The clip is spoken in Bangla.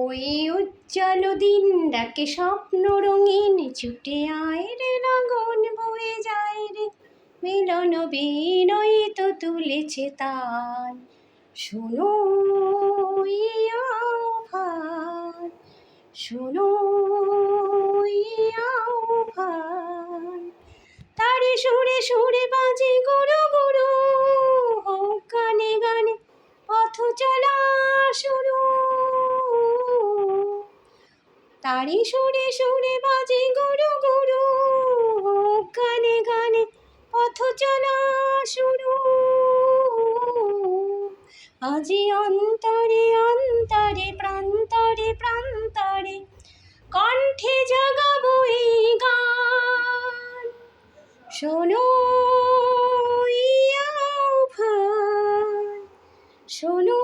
ওই উজ্জ্বল দিন ডাকে স্বপ্ন রঙিন, ছুটে আয় রে লগন বয়ে যায় রে, মিলন বিনয়িত তুলেছে তান। শোনো এই আহ্বান, শোনো এই আহ্বান, তারে সুরে সুরে বাজে গুরু গুরু, হোক গানে গানে পথ চলা শুরু। তারি সুরে সুরে বাজে গুরু গুরু, হোক গানে গানে পথ চলা শুরু। আজি অন্তরে অন্তরে প্রান্তরে প্রান্তরে কণ্ঠে জাগাবো এই গান। শোনো এই আহ্বান, শোনো